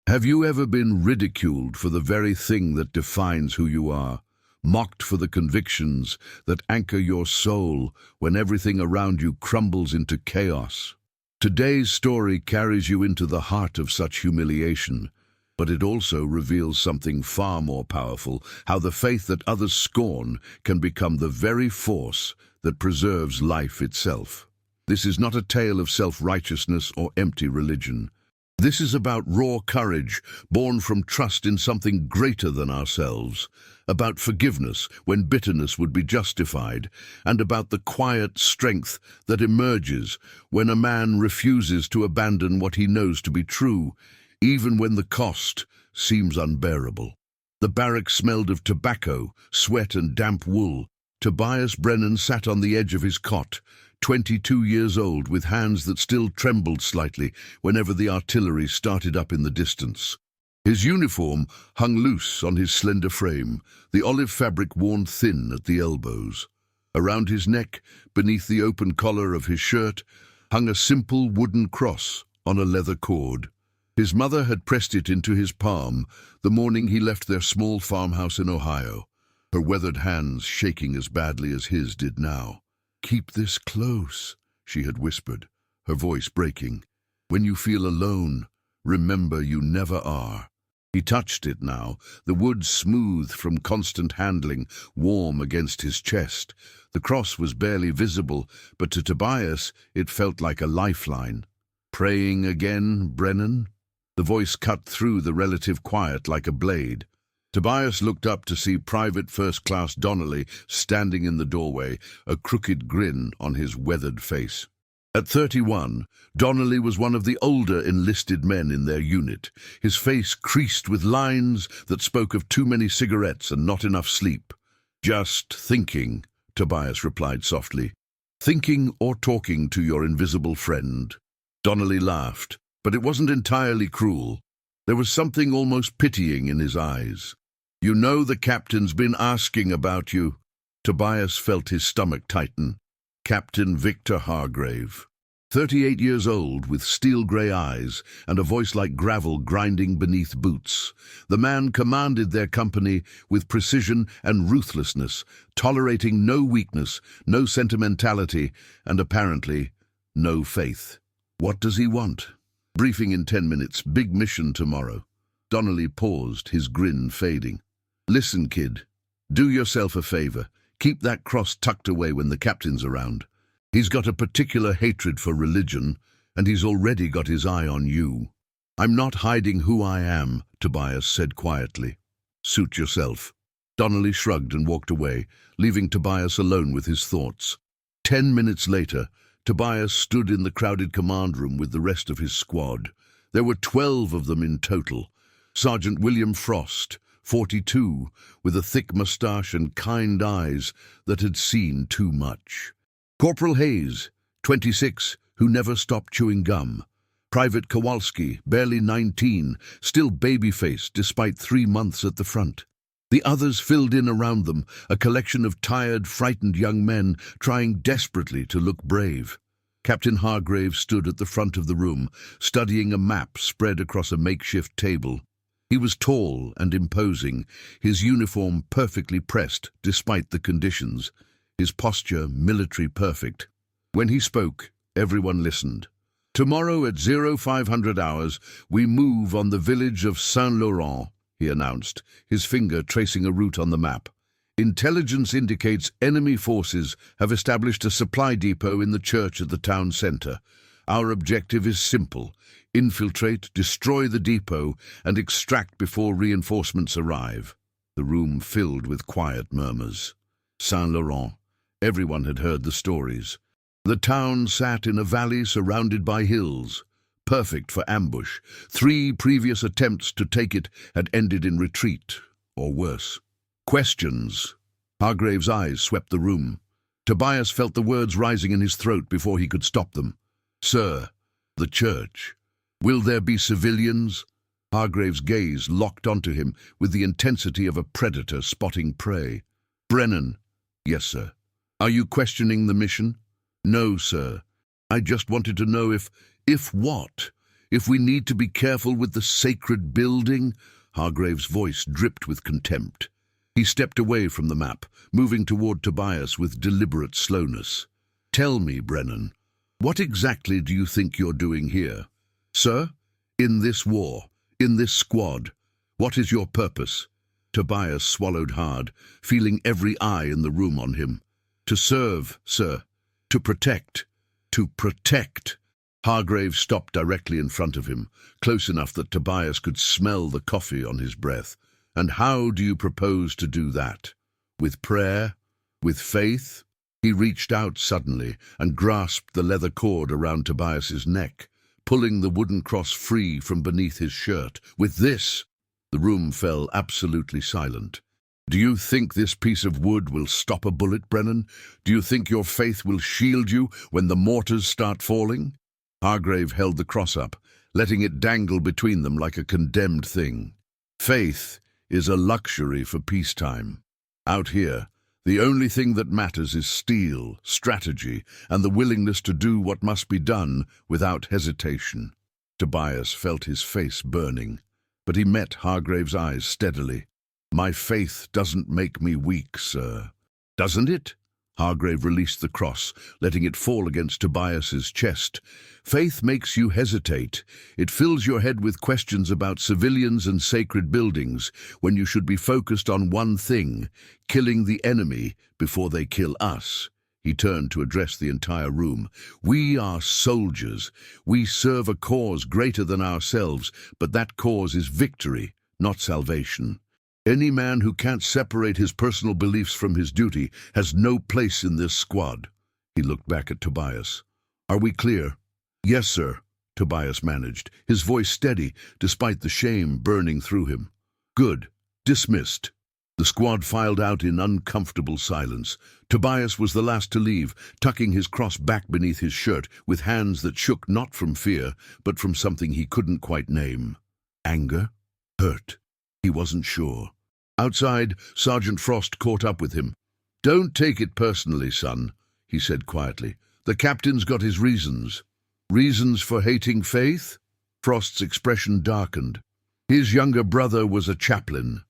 Have you ever been ridiculed for the very thing that defines who you are? Mocked for the convictions that anchor your soul when everything around you crumbles into chaos? Today's story carries you into the heart of such humiliation, but it also reveals something far more powerful: how the faith that others scorn can become the very force that preserves life itself. This is not a tale of self-righteousness or empty religion. This is about raw courage, born from trust in something greater than ourselves, about forgiveness when bitterness would be justified, and about the quiet strength that emerges when a man refuses to abandon what he knows to be true, even when the cost seems unbearable. The barrack smelled of tobacco, sweat, and damp wool. Tobias Brennan sat on the edge of his cot, 22 years old, with hands that still trembled slightly whenever the artillery started up in the distance. His uniform hung loose on his slender frame, the olive fabric worn thin at the elbows. Around his neck, beneath the open collar of his shirt, hung a simple wooden cross on a leather cord. His mother had pressed it into his palm the morning he left their small farmhouse in Ohio, her weathered hands shaking as badly as his did now. "Keep this close," she had whispered, her voice breaking. "When you feel alone, remember you never are." He touched it now, the wood smooth from constant handling, warm against his chest. The cross was barely visible, but to Tobias it felt like a lifeline. "Praying again, Brennan?" The voice cut through the relative quiet like a blade. Tobias looked up to see Private First Class Donnelly standing in the doorway, a crooked grin on his weathered face. At 31, Donnelly was one of the older enlisted men in their unit, his face creased with lines that spoke of too many cigarettes and not enough sleep. "Just thinking," Tobias replied softly. "Thinking or talking to your invisible friend." Donnelly laughed, but it wasn't entirely cruel. There was something almost pitying in his eyes. "You know the captain's been asking about you." Tobias felt his stomach tighten. Captain Victor Hargrave. 38 years old, with steel-grey eyes and a voice like gravel grinding beneath boots. The man commanded their company with precision and ruthlessness, tolerating no weakness, no sentimentality, and apparently no faith. "What does he want?" "Briefing in 10 minutes, big mission tomorrow." Donnelly paused, his grin fading. "Listen, kid, do yourself a favor. Keep that cross tucked away when the captain's around. He's got a particular hatred for religion, and he's already got his eye on you." "I'm not hiding who I am," Tobias said quietly. "Suit yourself." Donnelly shrugged and walked away, leaving Tobias alone with his thoughts. 10 minutes later, Tobias stood in the crowded command room with the rest of his squad. There were 12 of them in total. Sergeant William Frost, 42, with a thick moustache and kind eyes that had seen too much. Corporal Hayes, 26, who never stopped chewing gum. Private Kowalski, barely 19, still baby-faced despite 3 months at the front. The others filled in around them, a collection of tired, frightened young men trying desperately to look brave. Captain Hargrave stood at the front of the room, studying a map spread across a makeshift table. He was tall and imposing, his uniform perfectly pressed despite the conditions, his posture military perfect. When he spoke, everyone listened. "Tomorrow at 0500 hours, we move on the village of Saint-Laurent," he announced, his finger tracing a route on the map. "Intelligence indicates enemy forces have established a supply depot in the church at the town center. Our objective is simple: infiltrate, destroy the depot, and extract before reinforcements arrive." The room filled with quiet murmurs. Saint-Laurent. Everyone had heard the stories. The town sat in a valley surrounded by hills, perfect for ambush. 3 previous attempts to take it had ended in retreat, or worse. "Questions?" Hargrave's eyes swept the room. Tobias felt the words rising in his throat before he could stop them. "Sir, the church. Will there be civilians?" Hargrave's gaze locked onto him with the intensity of a predator spotting prey. "Brennan." "Yes, sir." "Are you questioning the mission?" "No, sir. I just wanted to know if what? If we need to be careful with the sacred building, Hargrave's voice dripped with contempt. He stepped away from the map, moving toward Tobias with deliberate slowness. Tell me, Brennan, what exactly do you think you're doing here? Sir, in this war, in this squad, what is your purpose? Tobias swallowed hard, feeling every eye in the room on him. To serve, sir. To protect. To protect. Hargrave stopped directly in front of him, close enough that Tobias could smell the coffee on his breath. And how do you propose to do that? With prayer? With faith? He reached out suddenly and grasped the leather cord around Tobias's neck, pulling the wooden cross free from beneath his shirt. With this, the room fell absolutely silent. Do you think this piece of wood will stop a bullet, Brennan? Do you think your faith will shield you when the mortars start falling? Hargrave held the cross up, letting it dangle between them like a condemned thing. Faith is a luxury for peacetime. Out here, the only thing that matters is steel, strategy, and the willingness to do what must be done without hesitation. Tobias felt his face burning, but he met Hargrave's eyes steadily. My faith doesn't make me weak, sir. Doesn't it? Hargrave released the cross, letting it fall against Tobias's chest. Faith makes you hesitate. It fills your head with questions about civilians and sacred buildings, when you should be focused on one thing, killing the enemy before they kill us. He turned to address the entire room. We are soldiers. We serve a cause greater than ourselves, but that cause is victory, not salvation. Any man who can't separate his personal beliefs from his duty has no place in this squad. He looked back at Tobias. Are we clear? Yes, sir, Tobias managed, his voice steady despite the shame burning through him. Good. Dismissed. The squad filed out in uncomfortable silence. Tobias was the last to leave, tucking his cross back beneath his shirt with hands that shook not from fear, but from something he couldn't quite name. Anger? Hurt? He wasn't sure. Outside, Sergeant Frost caught up with him. Don't take it personally, son, he said quietly. The captain's got his reasons. Reasons for hating faith? Frost's expression darkened. His younger brother was a chaplain.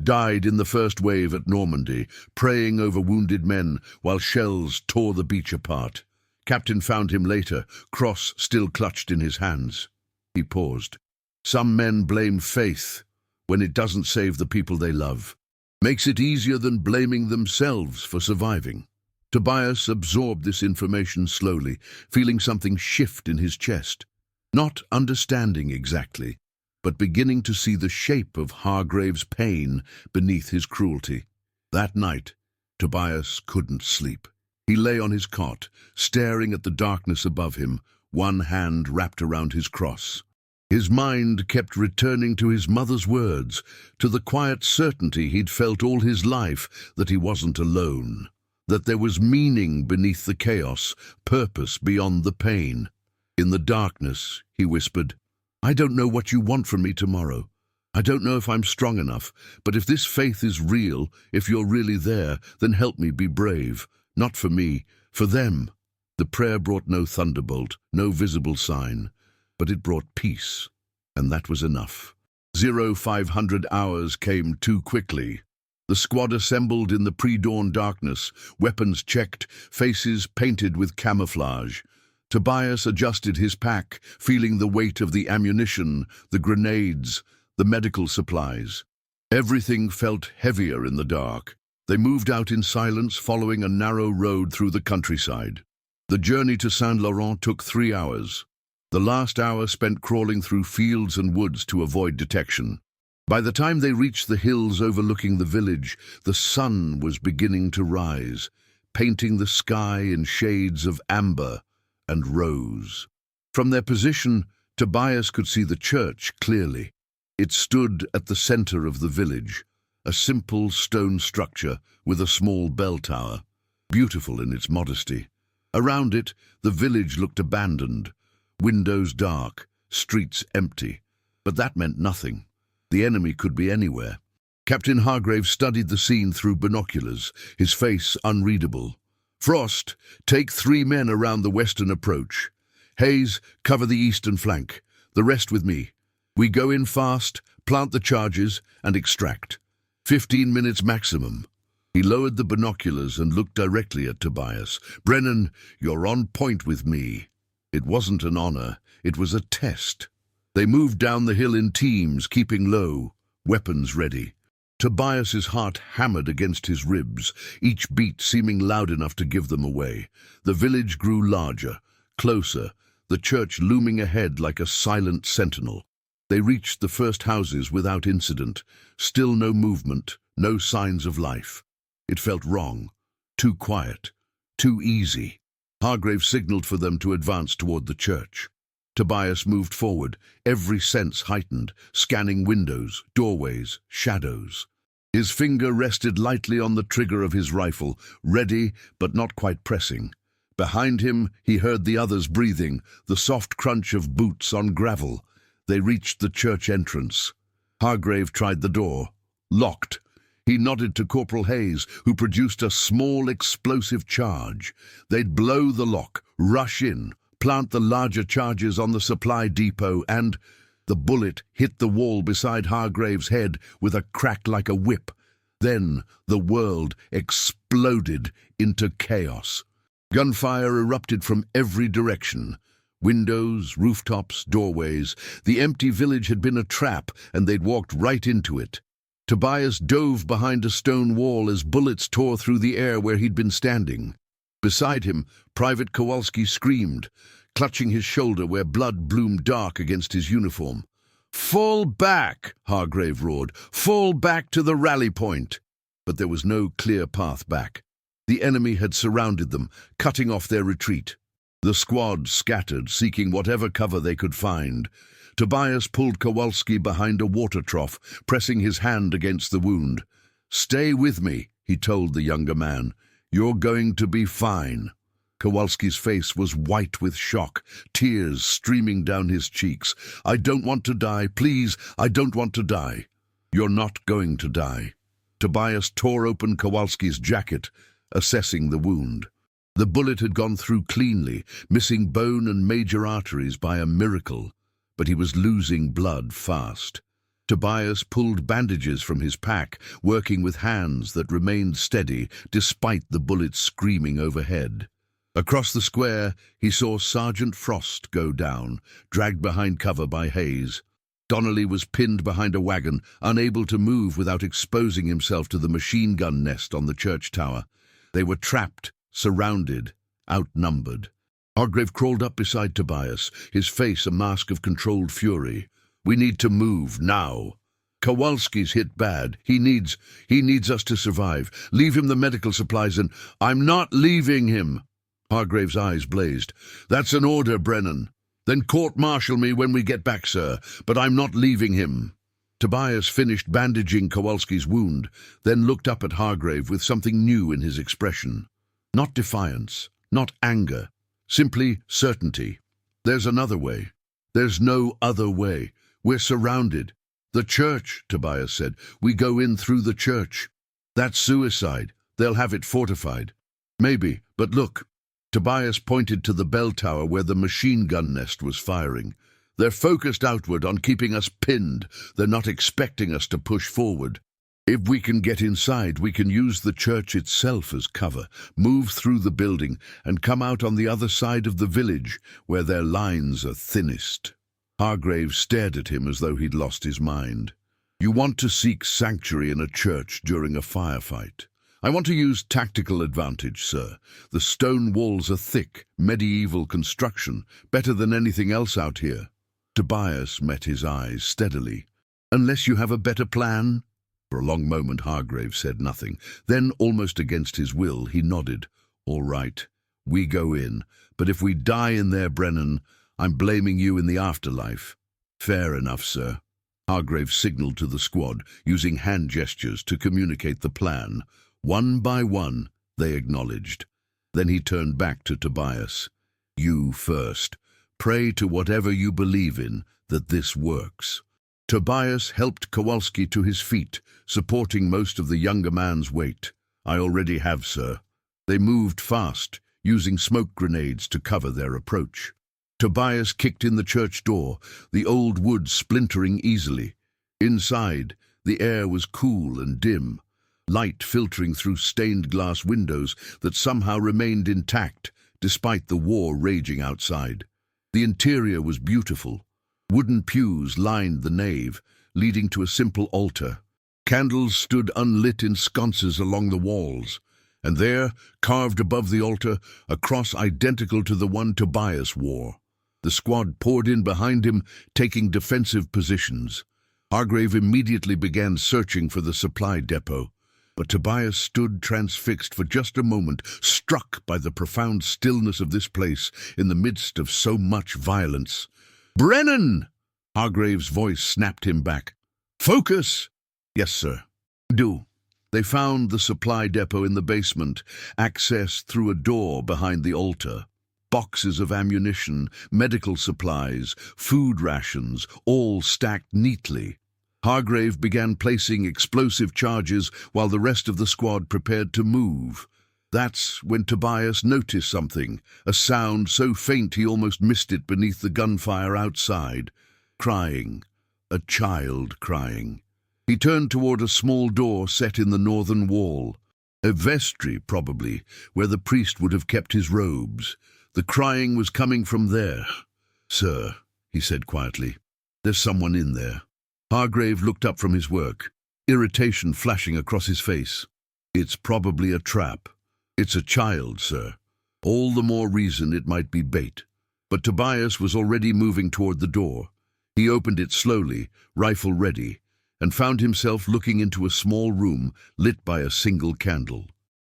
Died in the first wave at Normandy, praying over wounded men while shells tore the beach apart. Captain found him later, cross still clutched in his hands. He paused. Some men blame faith when it doesn't save the people they love. Makes it easier than blaming themselves for surviving. Tobias absorbed this information slowly, feeling something shift in his chest. Not understanding exactly, but beginning to see the shape of Hargrave's pain beneath his cruelty. That night, Tobias couldn't sleep. He lay on his cot, staring at the darkness above him, one hand wrapped around his cross. His mind kept returning to his mother's words, to the quiet certainty he'd felt all his life that he wasn't alone, that there was meaning beneath the chaos, purpose beyond the pain. In the darkness, he whispered, I don't know what you want from me tomorrow. I don't know if I'm strong enough, but if this faith is real, if you're really there, then help me be brave. Not for me, for them. The prayer brought no thunderbolt, no visible sign. But it brought peace, and that was enough. 0500 hours came too quickly. The squad assembled in the pre-dawn darkness, weapons checked, faces painted with camouflage. Tobias adjusted his pack, feeling the weight of the ammunition, the grenades, the medical supplies. Everything felt heavier in the dark. They moved out in silence, following a narrow road through the countryside. The journey to Saint-Laurent took 3 hours. The last hour spent crawling through fields and woods to avoid detection. By the time they reached the hills overlooking the village, the sun was beginning to rise, painting the sky in shades of amber and rose. From their position, Tobias could see the church clearly. It stood at the center of the village, a simple stone structure with a small bell tower, beautiful in its modesty. Around it, the village looked abandoned, windows dark, streets empty. But that meant nothing. The enemy could be anywhere. Captain Hargrave studied the scene through binoculars, his face unreadable. Frost, take 3 men around the western approach. Hayes, cover the eastern flank. The rest with me. We go in fast, plant the charges, and extract. 15 minutes maximum." He lowered the binoculars and looked directly at Tobias. "Brennan, you're on point with me." It wasn't an honor, it was a test. They moved down the hill in teams, keeping low, weapons ready. Tobias's heart hammered against his ribs, each beat seeming loud enough to give them away. The village grew larger, closer, the church looming ahead like a silent sentinel. They reached the first houses without incident. Still no movement, no signs of life. It felt wrong, too quiet, too easy. Hargrave signaled for them to advance toward the church. Tobias moved forward, every sense heightened, scanning windows, doorways, shadows. His finger rested lightly on the trigger of his rifle, ready but not quite pressing. Behind him, he heard the others breathing, the soft crunch of boots on gravel. They reached the church entrance. Hargrave tried the door. Locked. He nodded to Corporal Hayes, who produced a small explosive charge. They'd blow the lock, rush in, plant the larger charges on the supply depot, and the bullet hit the wall beside Hargrave's head with a crack like a whip. Then the world exploded into chaos. Gunfire erupted from every direction. Windows, rooftops, doorways. The empty village had been a trap, and they'd walked right into it. Tobias dove behind a stone wall as bullets tore through the air where he'd been standing. Beside him, Private Kowalski screamed, clutching his shoulder where blood bloomed dark against his uniform. "Fall back!" Hargrave roared. "Fall back to the rally point!" But there was no clear path back. The enemy had surrounded them, cutting off their retreat. The squad scattered, seeking whatever cover they could find. Tobias pulled Kowalski behind a water trough, pressing his hand against the wound. "Stay with me," he told the younger man. "You're going to be fine." Kowalski's face was white with shock, tears streaming down his cheeks. "I don't want to die. Please, I don't want to die." "You're not going to die." Tobias tore open Kowalski's jacket, assessing the wound. The bullet had gone through cleanly, missing bone and major arteries by a miracle. But he was losing blood fast. Tobias pulled bandages from his pack, working with hands that remained steady despite the bullets screaming overhead. Across the square, he saw Sergeant Frost go down, dragged behind cover by Hayes. Donnelly was pinned behind a wagon, unable to move without exposing himself to the machine gun nest on the church tower. They were trapped, surrounded, outnumbered. Hargrave crawled up beside Tobias, his face a mask of controlled fury. "We need to move, now. Kowalski's hit bad. He needs us to survive. Leave him the medical supplies and—" "I'm not leaving him!" Hargrave's eyes blazed. "That's an order, Brennan. Then court-martial me when we get back, sir. But I'm not leaving him." Tobias finished bandaging Kowalski's wound, then looked up at Hargrave with something new in his expression. Not defiance, not anger. Simply certainty. "There's another way. There's no other way. We're surrounded." "The church," Tobias said. "We go in through the church." "That's suicide. They'll have it fortified." "Maybe, but look." Tobias pointed to the bell tower where the machine gun nest was firing. "They're focused outward on keeping us pinned. They're not expecting us to push forward. If we can get inside, we can use the church itself as cover, move through the building, and come out on the other side of the village, where their lines are thinnest." Hargrave stared at him as though he'd lost his mind. "You want to seek sanctuary in a church during a firefight. I want to use tactical advantage, sir. The stone walls are thick, medieval construction, better than anything else out here." Tobias met his eyes steadily. "Unless you have a better plan?" For a long moment Hargrave said nothing. Then, almost against his will, he nodded. "All right, we go in. But if we die in there, Brennan, I'm blaming you in the afterlife." "Fair enough, sir." Hargrave signaled to the squad, using hand gestures to communicate the plan. One by one, they acknowledged. Then he turned back to Tobias. "You first. Pray to whatever you believe in that this works." Tobias helped Kowalski to his feet, supporting most of the younger man's weight. "I already have, sir." They moved fast, using smoke grenades to cover their approach. Tobias kicked in the church door, the old wood splintering easily. Inside, the air was cool and dim, light filtering through stained glass windows that somehow remained intact despite the war raging outside. The interior was beautiful. Wooden pews lined the nave, leading to a simple altar. Candles stood unlit in sconces along the walls, and there, carved above the altar, a cross identical to the one Tobias wore. The squad poured in behind him, taking defensive positions. Hargrave immediately began searching for the supply depot, but Tobias stood transfixed for just a moment, struck by the profound stillness of this place in the midst of so much violence. "Brennan!" Hargrave's voice snapped him back. "Focus!" "Yes, sir." "Do." They found the supply depot in the basement, accessed through a door behind the altar. Boxes of ammunition, medical supplies, food rations, all stacked neatly. Hargrave began placing explosive charges while the rest of the squad prepared to move. That's when Tobias noticed something, a sound so faint he almost missed it beneath the gunfire outside. Crying. A child crying. He turned toward a small door set in the northern wall. A vestry, probably, where the priest would have kept his robes. The crying was coming from there. "Sir," he said quietly, "there's someone in there." Hargrave looked up from his work, irritation flashing across his face. "It's probably a trap. It's a child, sir. All the more reason it might be bait." But Tobias was already moving toward the door. He opened it slowly, rifle ready, and found himself looking into a small room lit by a single candle.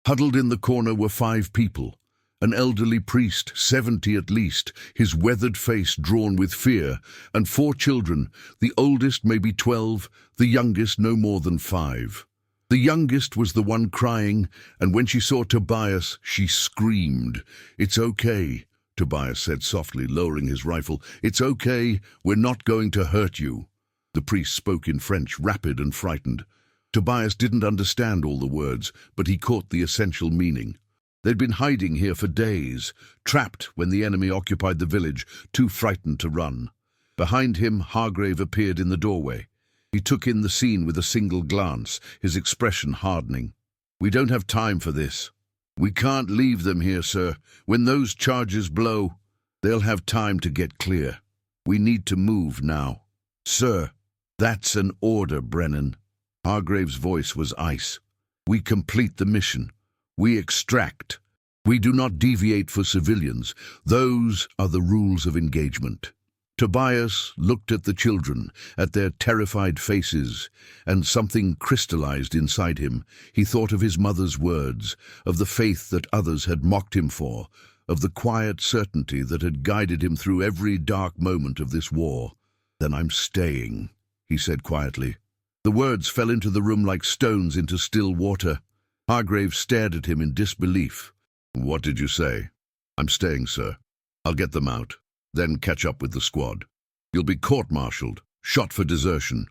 Huddled in the corner were 5 people. An elderly priest, 70 at least, his weathered face drawn with fear, and 4 children, the oldest maybe 12, the youngest no more than 5. The youngest was the one crying, and when she saw Tobias, she screamed. "It's okay," Tobias said softly, lowering his rifle. "It's okay, we're not going to hurt you." The priest spoke in French, rapid and frightened. Tobias didn't understand all the words, but he caught the essential meaning. They'd been hiding here for days, trapped when the enemy occupied the village, too frightened to run. Behind him, Hargrave appeared in the doorway. He took in the scene with a single glance, his expression hardening. "We don't have time for this. We can't leave them here, sir. When those charges blow, they'll have time to get clear. We need to move now." "Sir, that's an order, Brennan." Hargrave's voice was ice. "We complete the mission. We extract. We do not deviate for civilians. Those are the rules of engagement." Tobias looked at the children, at their terrified faces, and something crystallized inside him. He thought of his mother's words, of the faith that others had mocked him for, of the quiet certainty that had guided him through every dark moment of this war. "Then I'm staying," he said quietly. The words fell into the room like stones into still water. Hargrave stared at him in disbelief. "What did you say?" "I'm staying, sir. I'll get them out, then catch up with the squad. You'll be court-martialed, shot for desertion.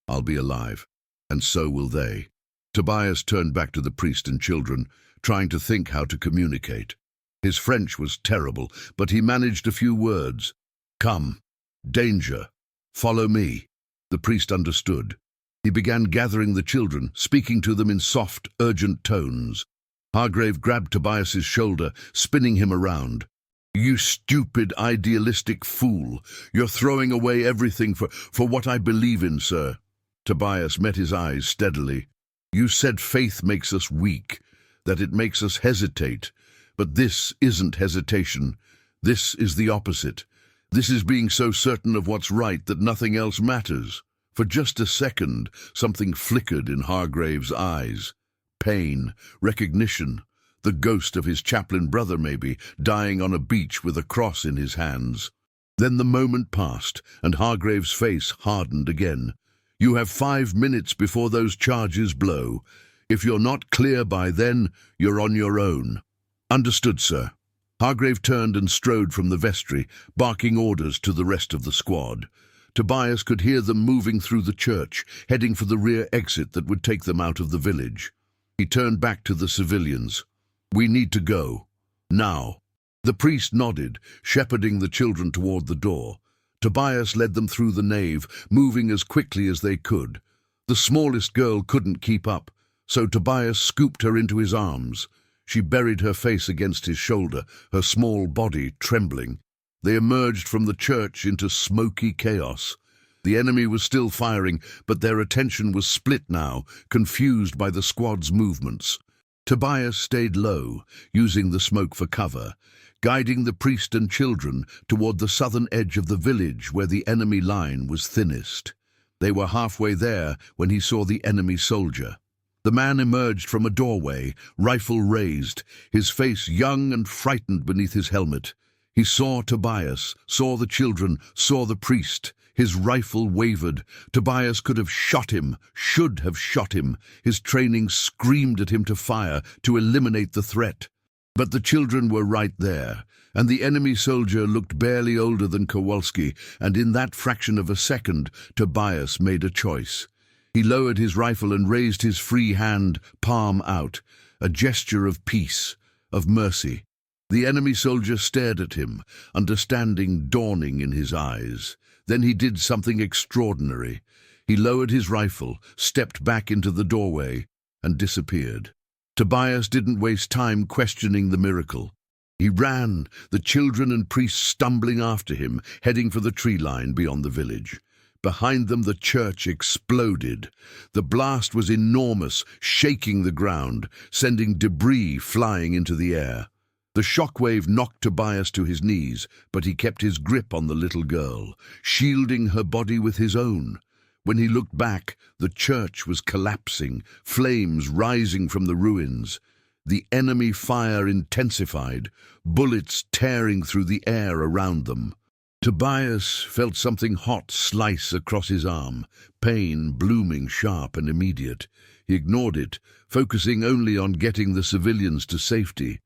I'll be alive, and so will they." Tobias turned back to the priest and children, trying to think how to communicate. His French was terrible, but he managed a few words. "Come. Danger. Follow me." The priest understood. He began gathering the children, speaking to them in soft, urgent tones. Hargrave grabbed Tobias's shoulder, spinning him around. "You stupid, idealistic fool. You're throwing away everything for what I believe in, sir." Tobias met his eyes steadily. "You said faith makes us weak, that it makes us hesitate. But this isn't hesitation. This is the opposite. This is being so certain of what's right that nothing else matters." For just a second, something flickered in Hargrave's eyes. Pain, recognition, the ghost of his chaplain brother maybe, dying on a beach with a cross in his hands. Then the moment passed, and Hargrave's face hardened again. "You have 5 minutes before those charges blow. If you're not clear by then, you're on your own." "Understood, sir." Hargrave turned and strode from the vestry, barking orders to the rest of the squad. Tobias could hear them moving through the church, heading for the rear exit that would take them out of the village. He turned back to the civilians. "We need to go. Now." The priest nodded, shepherding the children toward the door. Tobias led them through the nave, moving as quickly as they could. The smallest girl couldn't keep up, so Tobias scooped her into his arms. She buried her face against his shoulder, her small body trembling. They emerged from the church into smoky chaos. The enemy was still firing, but their attention was split now, confused by the squad's movements. Tobias stayed low, using the smoke for cover, guiding the priest and children toward the southern edge of the village where the enemy line was thinnest. They were halfway there when he saw the enemy soldier. The man emerged from a doorway, rifle raised, his face young and frightened beneath his helmet. He saw Tobias, saw the children, saw the priest. His rifle wavered. Tobias could have shot him, should have shot him. His training screamed at him to fire, to eliminate the threat. But the children were right there, and the enemy soldier looked barely older than Kowalski, and in that fraction of a second, Tobias made a choice. He lowered his rifle and raised his free hand, palm out, a gesture of peace, of mercy. The enemy soldier stared at him, understanding dawning in his eyes. Then he did something extraordinary. He lowered his rifle, stepped back into the doorway, and disappeared. Tobias didn't waste time questioning the miracle. He ran, the children and priests stumbling after him, heading for the tree line beyond the village. Behind them the church exploded. The blast was enormous, shaking the ground, sending debris flying into the air. The shockwave knocked Tobias to his knees, but he kept his grip on the little girl, shielding her body with his own. When he looked back, the church was collapsing, flames rising from the ruins. The enemy fire intensified, bullets tearing through the air around them. Tobias felt something hot slice across his arm, pain blooming sharp and immediate. He ignored it, focusing only on getting the civilians to safety.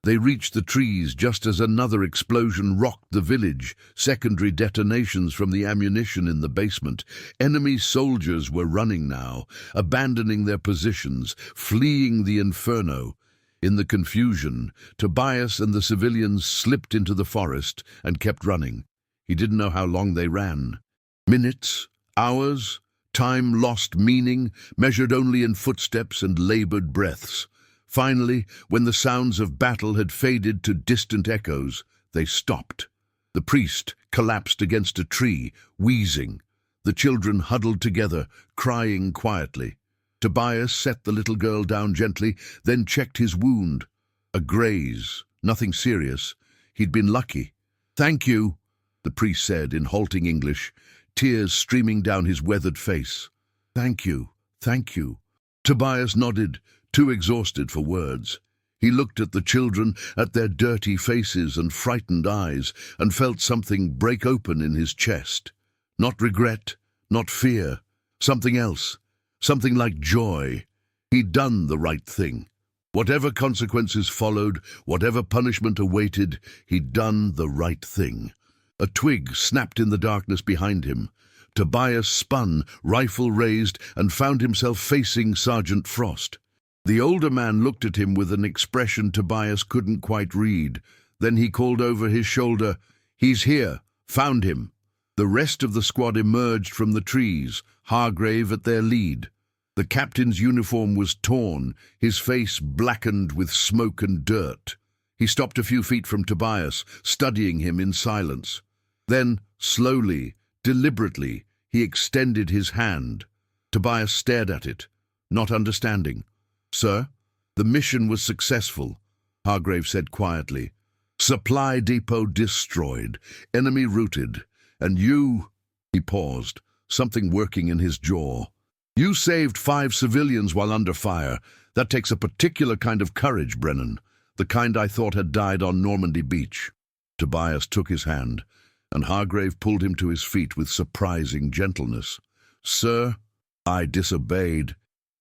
They reached the trees just as another explosion rocked the village, secondary detonations from the ammunition in the basement. Enemy soldiers were running now, abandoning their positions, fleeing the inferno. In the confusion, Tobias and the civilians slipped into the forest and kept running. He didn't know how long they ran. Minutes, hours, time lost meaning, measured only in footsteps and labored breaths. Finally, when the sounds of battle had faded to distant echoes, they stopped. The priest collapsed against a tree, wheezing. The children huddled together, crying quietly. Tobias set the little girl down gently, then checked his wound. A graze, nothing serious. He'd been lucky. "Thank you," the priest said in halting English, tears streaming down his weathered face. "Thank you, thank you." Tobias nodded, too exhausted for words. He looked at the children, at their dirty faces and frightened eyes, and felt something break open in his chest. Not regret, not fear, something else, something like joy. He'd done the right thing. Whatever consequences followed, whatever punishment awaited, he'd done the right thing. A twig snapped in the darkness behind him. Tobias spun, rifle raised, and found himself facing Sergeant Frost. The older man looked at him with an expression Tobias couldn't quite read. Then he called over his shoulder, "He's here. Found him." The rest of the squad emerged from the trees, Hargrave at their lead. The captain's uniform was torn, his face blackened with smoke and dirt. He stopped a few feet from Tobias, studying him in silence. Then, slowly, deliberately, he extended his hand. Tobias stared at it, not understanding. "Sir, the mission was successful," Hargrave said quietly. "Supply depot destroyed, enemy routed, and you—" He paused, something working in his jaw. "You saved 5 civilians while under fire. That takes a particular kind of courage, Brennan, the kind I thought had died on Normandy Beach." Tobias took his hand, and Hargrave pulled him to his feet with surprising gentleness. "Sir, I disobeyed.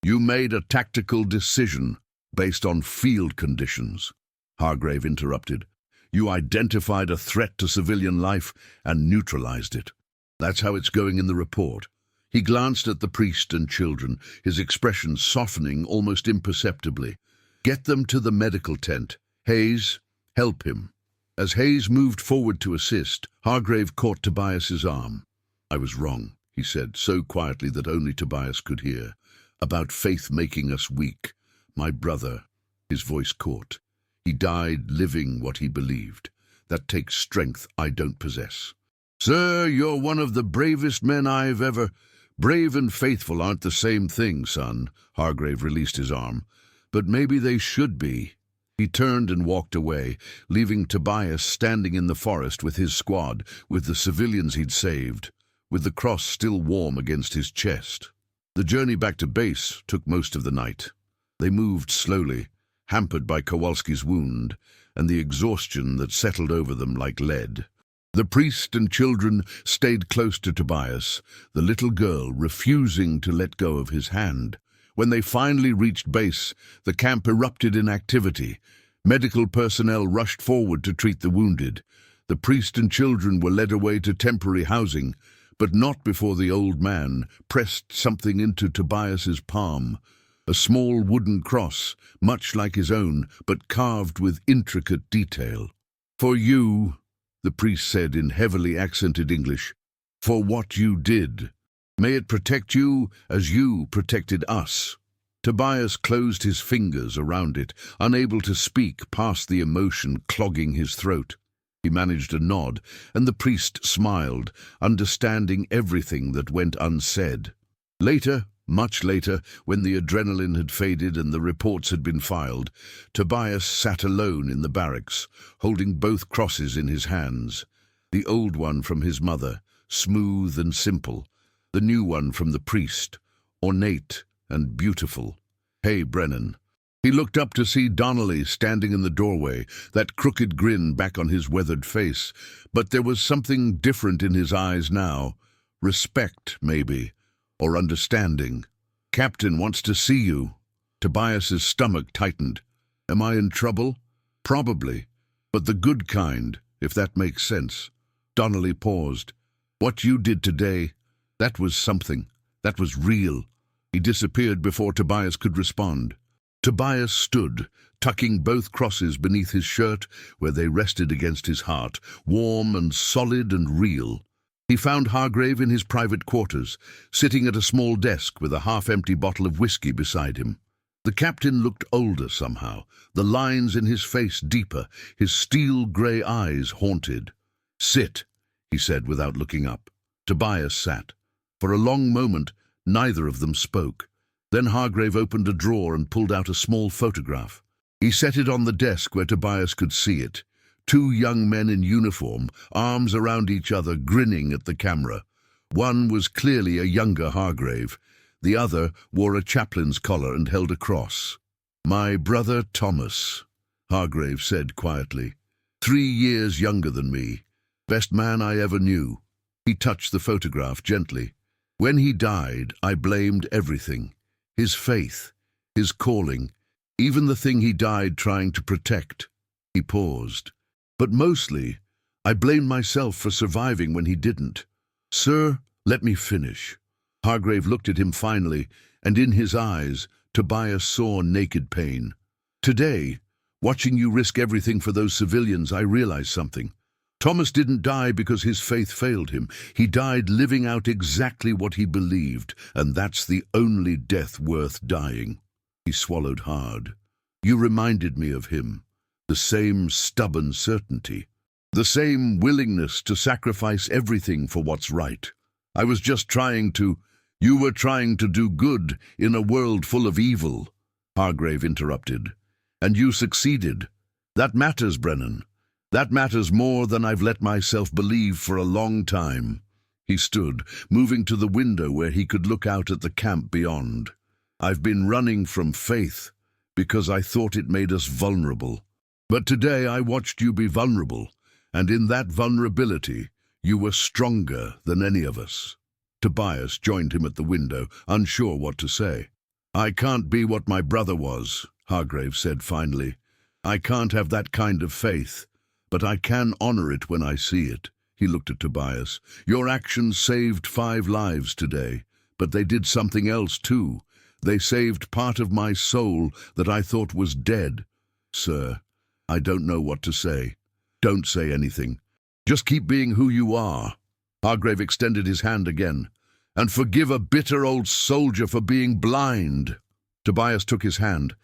You made a tactical decision based on field conditions." Hargrave interrupted. "You identified a threat to civilian life and neutralized it. That's how it's going in the report." He glanced at the priest and children, his expression softening almost imperceptibly. "Get them to the medical tent. Hayes, help him." As Hayes moved forward to assist, Hargrave caught Tobias's arm. "I was wrong," he said, so quietly that only Tobias could hear. "About faith making us weak. My brother," his voice caught. "He died living what he believed. That takes strength I don't possess." "Sir, you're one of the bravest men I've ever—" "Brave and faithful aren't the same thing, son." Hargrave released his arm. "But maybe they should be." He turned and walked away, leaving Tobias standing in the forest with his squad, with the civilians he'd saved, with the cross still warm against his chest. The journey back to base took most of the night. They moved slowly, hampered by Kowalski's wound and the exhaustion that settled over them like lead. The priest and children stayed close to Tobias, the little girl refusing to let go of his hand. When they finally reached base, the camp erupted in activity. Medical personnel rushed forward to treat the wounded. The priest and children were led away to temporary housing, but not before the old man pressed something into Tobias's palm. A small wooden cross, much like his own, but carved with intricate detail. "For you," the priest said in heavily accented English, "for what you did. May it protect you as you protected us." Tobias closed his fingers around it, unable to speak past the emotion clogging his throat. He managed a nod, and the priest smiled, understanding everything that went unsaid. Later, much later, when the adrenaline had faded and the reports had been filed, Tobias sat alone in the barracks, holding both crosses in his hands. The old one from his mother, smooth and simple. The new one from the priest, ornate and beautiful. "Hey, Brennan." He looked up to see Donnelly standing in the doorway, that crooked grin back on his weathered face. But there was something different in his eyes now. Respect, maybe, or understanding. "Captain wants to see you." Tobias's stomach tightened. "Am I in trouble?" "Probably, but the good kind, if that makes sense." Donnelly paused. "What you did today, that was something. That was real." He disappeared before Tobias could respond. Tobias stood, tucking both crosses beneath his shirt where they rested against his heart, warm and solid and real. He found Hargrave in his private quarters, sitting at a small desk with a half-empty bottle of whiskey beside him. The captain looked older somehow, the lines in his face deeper, his steel-grey eyes haunted. "Sit," he said without looking up. Tobias sat. For a long moment, neither of them spoke. Then Hargrave opened a drawer and pulled out a small photograph. He set it on the desk where Tobias could see it. Two young men in uniform, arms around each other, grinning at the camera. One was clearly a younger Hargrave. The other wore a chaplain's collar and held a cross. "My brother Thomas," Hargrave said quietly. 3 years younger than me. Best man I ever knew." He touched the photograph gently. "When he died, I blamed everything. His faith, his calling, even the thing he died trying to protect." He paused. "But mostly, I blamed myself for surviving when he didn't." "Sir, let me finish." Hargrave looked at him finally, and in his eyes, Tobias saw naked pain. "Today, watching you risk everything for those civilians, I realized something. Thomas didn't die because his faith failed him. He died living out exactly what he believed, and that's the only death worth dying." He swallowed hard. "You reminded me of him. The same stubborn certainty. The same willingness to sacrifice everything for what's right. I was just trying to—" "You were trying to do good in a world full of evil," Hargrave interrupted. "And you succeeded. That matters, Brennan. That matters more than I've let myself believe for a long time." He stood, moving to the window where he could look out at the camp beyond. "I've been running from faith because I thought it made us vulnerable. But today I watched you be vulnerable, and in that vulnerability, you were stronger than any of us." Tobias joined him at the window, unsure what to say. "I can't be what my brother was," Hargrave said finally. "I can't have that kind of faith. But I can honor it when I see it." He looked at Tobias. "Your actions saved 5 lives today, but they did something else too. They saved part of my soul that I thought was dead. Sir, I don't know what to say. Don't say anything. Just keep being who you are." Hargrave extended his hand again. "And forgive a bitter old soldier for being blind." Tobias took his hand,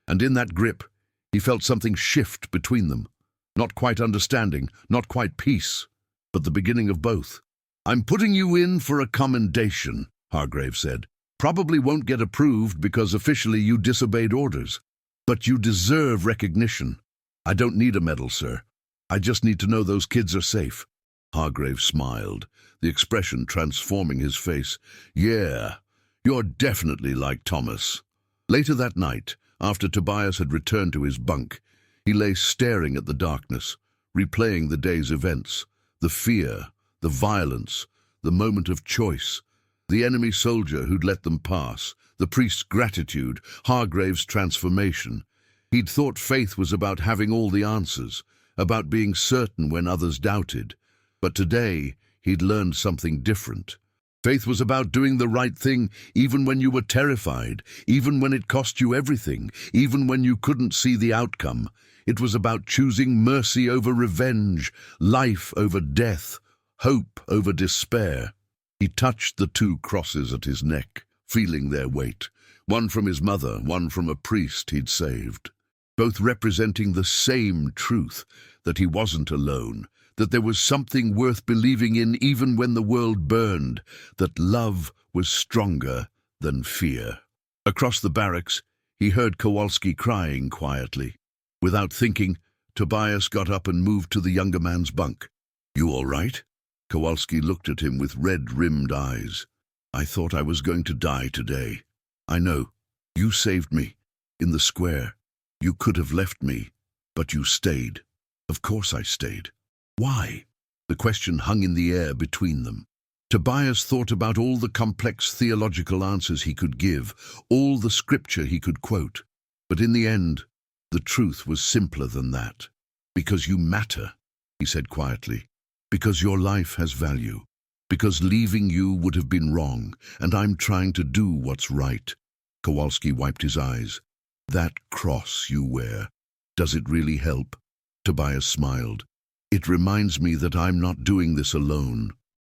and in that grip, he felt something shift between them. Not quite understanding, not quite peace, but the beginning of both. "I'm putting you in for a commendation," Hargrave said. "Probably won't get approved because officially you disobeyed orders. But you deserve recognition. I don't need a medal, sir. I just need to know those kids are safe." Hargrave smiled, the expression transforming his face. "Yeah, you're definitely like Thomas." Later that night, after Tobias had returned to his bunk, he lay staring at the darkness, replaying the day's events, the fear, the violence, the moment of choice, the enemy soldier who'd let them pass, the priest's gratitude, Hargrave's transformation. He'd thought faith was about having all the answers, about being certain when others doubted. But today, he'd learned something different. Faith was about doing the right thing even when you were terrified, even when it cost you everything, even when you couldn't see the outcome. It was about choosing mercy over revenge, life over death, hope over despair. He touched the 2 crosses at his neck, feeling their weight, one from his mother, one from a priest he'd saved, both representing the same truth, that he wasn't alone, that there was something worth believing in even when the world burned, that love was stronger than fear. Across the barracks, he heard Kowalski crying quietly. Without thinking, Tobias got up and moved to the younger man's bunk. "You all right?" Kowalski looked at him with red-rimmed eyes. "I thought I was going to die today. I know. You saved me. In the square. You could have left me, but you stayed." "Of course I stayed." "Why?" The question hung in the air between them. Tobias thought about all the complex theological answers he could give, all the scripture he could quote. But in the end, the truth was simpler than that. "Because you matter," he said quietly. "Because your life has value. Because leaving you would have been wrong, and I'm trying to do what's right." Kowalski wiped his eyes. "That cross you wear, does it really help?" Tobias smiled. "It reminds me that I'm not doing this alone.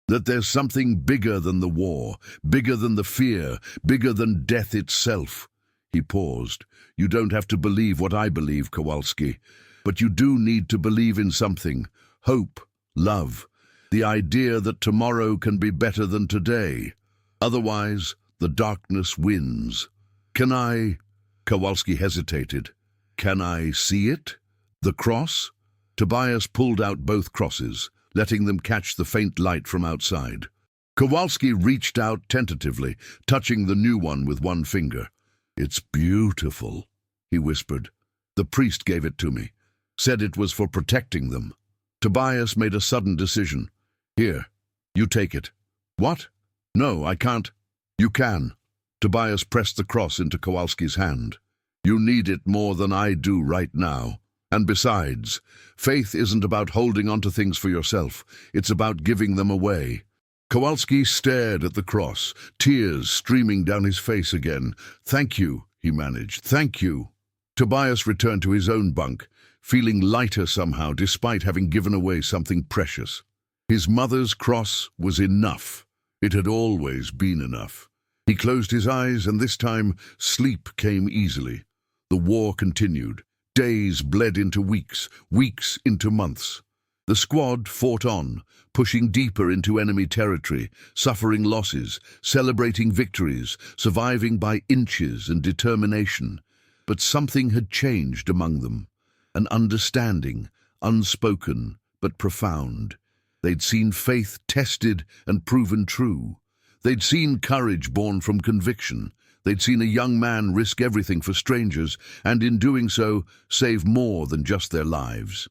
That there's something bigger than the war, bigger than the fear, bigger than death itself." He paused. "You don't have to believe what I believe, Kowalski, but you do need to believe in something. Hope, love, the idea that tomorrow can be better than today. Otherwise, the darkness wins. Can I—" Kowalski hesitated. "Can I see it? The cross?" Tobias pulled out both crosses, letting them catch the faint light from outside. Kowalski reached out tentatively, touching the new one with one finger. "It's beautiful," he whispered. "The priest gave it to me, said it was for protecting them." Tobias made a sudden decision. "Here, you take it." "What? No, I can't." "You can." Tobias pressed the cross into Kowalski's hand. "You need it more than I do right now. And besides, faith isn't about holding on to things for yourself. It's about giving them away." Kowalski stared at the cross, tears streaming down his face again. "Thank you," he managed. "Thank you." Tobias returned to his own bunk, feeling lighter somehow despite having given away something precious. His mother's cross was enough. It had always been enough. He closed his eyes, and this time sleep came easily. The war continued. Days bled into weeks, weeks into months. The squad fought on, pushing deeper into enemy territory, suffering losses, celebrating victories, surviving by inches and determination. But something had changed among them. An understanding, unspoken but profound. They'd seen faith tested and proven true. They'd seen courage born from conviction. They'd seen a young man risk everything for strangers, and in doing so, save more than just their lives.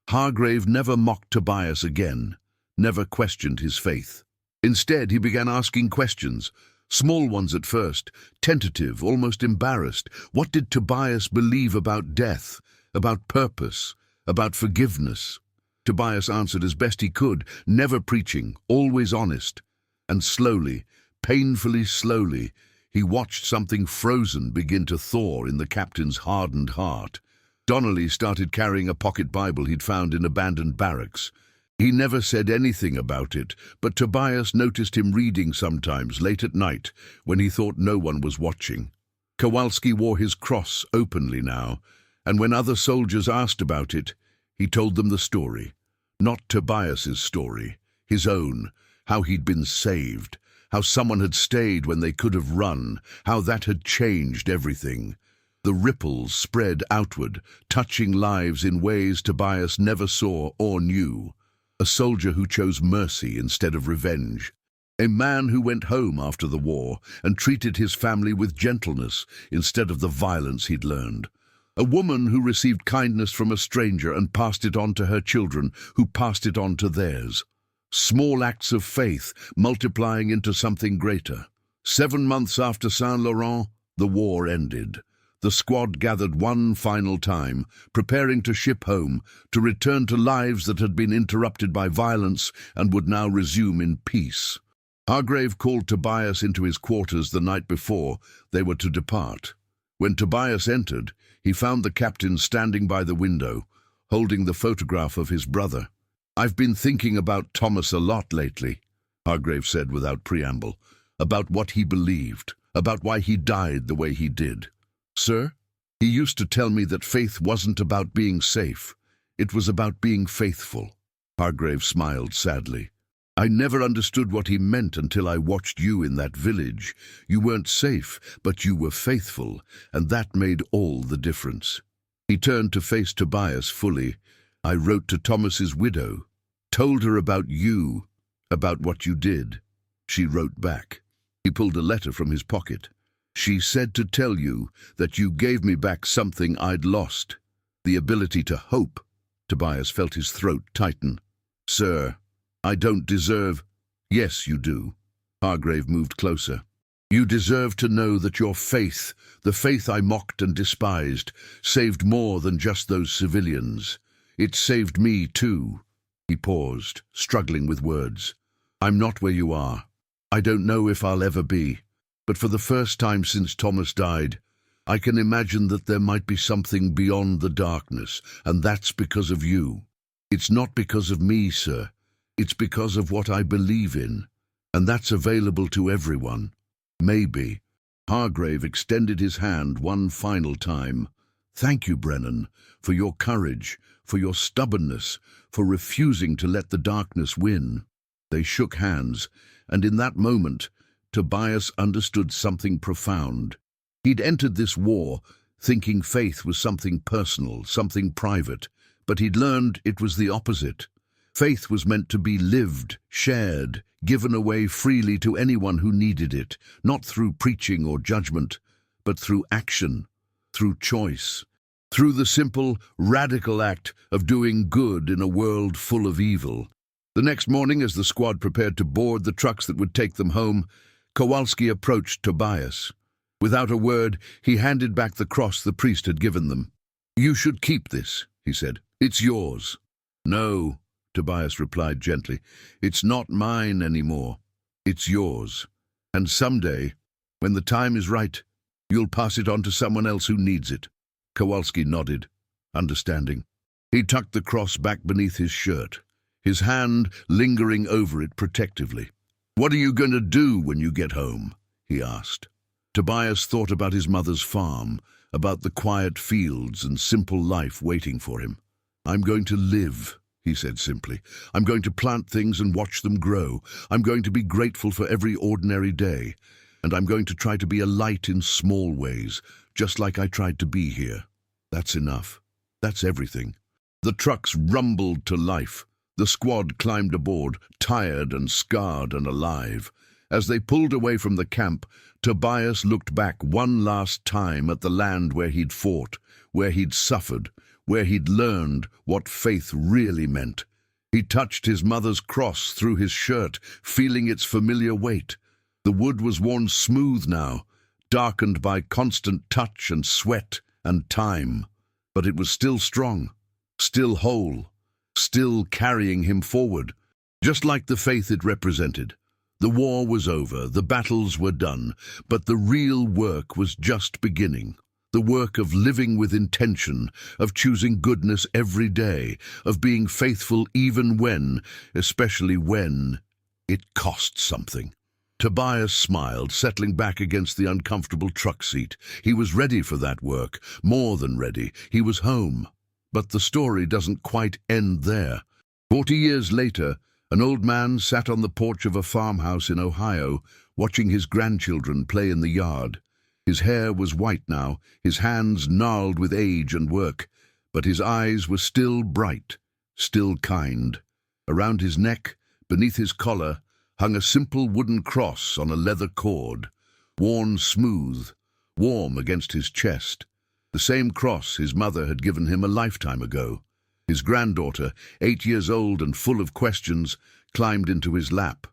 Hargrave never mocked Tobias again, never questioned his faith. Instead, he began asking questions, small ones at first, tentative, almost embarrassed. What did Tobias believe about death, about purpose, about forgiveness? Tobias answered as best he could, never preaching, always honest. And slowly, painfully slowly, he watched something frozen begin to thaw in the captain's hardened heart. Donnelly started carrying a pocket Bible he'd found in abandoned barracks. He never said anything about it, but Tobias noticed him reading sometimes late at night when he thought no one was watching. Kowalski wore his cross openly now, and when other soldiers asked about it, he told them the story. Not Tobias's story, his own, how he'd been saved, how someone had stayed when they could have run, how that had changed everything. The ripples spread outward, touching lives in ways Tobias never saw or knew. A soldier who chose mercy instead of revenge. A man who went home after the war and treated his family with gentleness instead of the violence he'd learned. A woman who received kindness from a stranger and passed it on to her children, who passed it on to theirs. Small acts of faith multiplying into something greater. 7 months after Saint Laurent, the war ended. The squad gathered one final time, preparing to ship home, to return to lives that had been interrupted by violence and would now resume in peace. Hargrave called Tobias into his quarters the night before they were to depart. When Tobias entered, he found the captain standing by the window, holding the photograph of his brother. "I've been thinking about Thomas a lot lately," Hargrave said without preamble, "about what he believed, about why he died the way he did. Sir, he used to tell me that faith wasn't about being safe. It was about being faithful." Hargrave smiled sadly. "I never understood what he meant until I watched you in that village. You weren't safe, but you were faithful, and that made all the difference." He turned to face Tobias fully. "I wrote to Thomas's widow, told her about you, about what you did." She wrote back. He pulled a letter from his pocket. "She said to tell you that you gave me back something I'd lost, the ability to hope." Tobias felt his throat tighten. "Sir, I don't deserve—" "Yes, you do." Hargrave moved closer. "You deserve to know that your faith, the faith I mocked and despised, saved more than just those civilians. It saved me too." He paused, struggling with words. "I'm not where you are. I don't know if I'll ever be. But for the first time since Thomas died, I can imagine that there might be something beyond the darkness, and that's because of you. It's not because of me, sir. It's because of what I believe in, and that's available to everyone. Maybe." Hargrave extended his hand one final time. "Thank you, Brennan, for your courage, for your stubbornness, for refusing to let the darkness win." They shook hands, and in that moment, Tobias understood something profound. He'd entered this war thinking faith was something personal, something private, but he'd learned it was the opposite. Faith was meant to be lived, shared, given away freely to anyone who needed it, not through preaching or judgment, but through action, through choice, through the simple, radical act of doing good in a world full of evil. The next morning, as the squad prepared to board the trucks that would take them home, Kowalski approached Tobias. Without a word, he handed back the cross the priest had given them. "You should keep this," he said. "It's yours." "No," Tobias replied gently. "It's not mine anymore. It's yours. And someday, when the time is right, you'll pass it on to someone else who needs it." Kowalski nodded, understanding. He tucked the cross back beneath his shirt, his hand lingering over it protectively. "What are you going to do when you get home?" he asked. Tobias thought about his mother's farm, about the quiet fields and simple life waiting for him. "I'm going to live," he said simply. "I'm going to plant things and watch them grow. I'm going to be grateful for every ordinary day. And I'm going to try to be a light in small ways, just like I tried to be here. That's enough. That's everything." The trucks rumbled to life. The squad climbed aboard, tired and scarred and alive. As they pulled away from the camp, Tobias looked back one last time at the land where he'd fought, where he'd suffered, where he'd learned what faith really meant. He touched his mother's cross through his shirt, feeling its familiar weight. The wood was worn smooth now, darkened by constant touch and sweat and time. But it was still strong, still whole, still carrying him forward, just like the faith it represented. The war was over, the battles were done, but the real work was just beginning. The work of living with intention, of choosing goodness every day, of being faithful even when, especially when, it costs something. Tobias smiled, settling back against the uncomfortable truck seat. He was ready for that work, more than ready. He was home. But the story doesn't quite end there. 40 years later, an old man sat on the porch of a farmhouse in Ohio, watching his grandchildren play in the yard. His hair was white now, his hands gnarled with age and work, but his eyes were still bright, still kind. Around his neck, beneath his collar, hung a simple wooden cross on a leather cord, worn smooth, warm against his chest. The same cross his mother had given him a lifetime ago. His granddaughter, 8 years old and full of questions, climbed into his lap.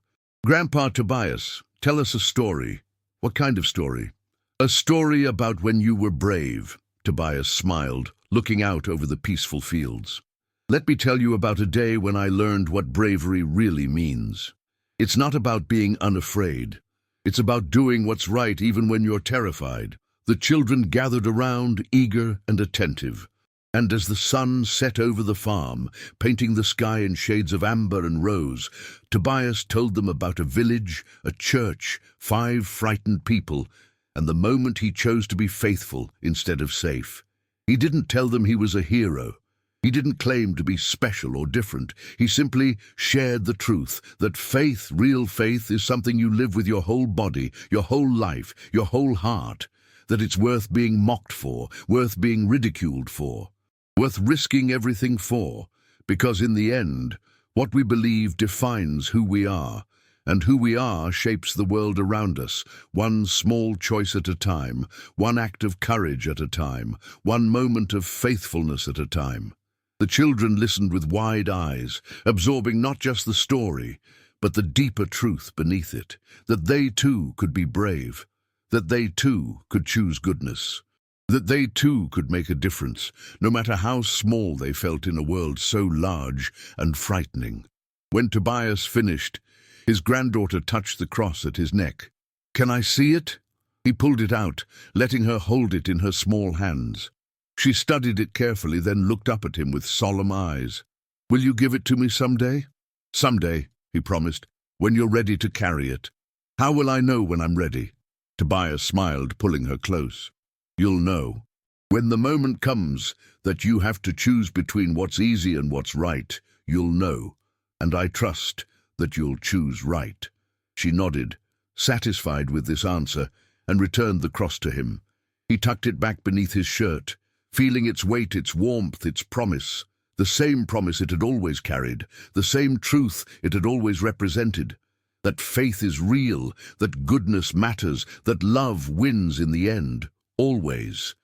"Grandpa Tobias, tell us a story." "What kind of story?" "A story about when you were brave." Tobias smiled, looking out over the peaceful fields. "Let me tell you about a day when I learned what bravery really means. It's not about being unafraid. It's about doing what's right even when you're terrified." The children gathered around, eager and attentive. And as the sun set over the farm, painting the sky in shades of amber and rose, Tobias told them about a village, a church, 5 frightened people, and the moment he chose to be faithful instead of safe. He didn't tell them he was a hero. He didn't claim to be special or different. He simply shared the truth that faith, real faith, is something you live with your whole body, your whole life, your whole heart. That it's worth being mocked for, worth being ridiculed for, worth risking everything for, because in the end, what we believe defines who we are, and who we are shapes the world around us, one small choice at a time, one act of courage at a time, one moment of faithfulness at a time. The children listened with wide eyes, absorbing not just the story, but the deeper truth beneath it, that they too could be brave, that they too could choose goodness, that they too could make a difference, no matter how small they felt in a world so large and frightening. When Tobias finished, his granddaughter touched the cross at his neck. "Can I see it?" He pulled it out, letting her hold it in her small hands. She studied it carefully, then looked up at him with solemn eyes. "Will you give it to me someday?" "Someday," he promised, "when you're ready to carry it." "How will I know when I'm ready?" Tobias smiled, pulling her close. "You'll know. When the moment comes that you have to choose between what's easy and what's right, you'll know, and I trust that you'll choose right." She nodded, satisfied with this answer, and returned the cross to him. He tucked it back beneath his shirt, feeling its weight, its warmth, its promise, the same promise it had always carried, the same truth it had always represented, that faith is real, that goodness matters, that love wins in the end, always.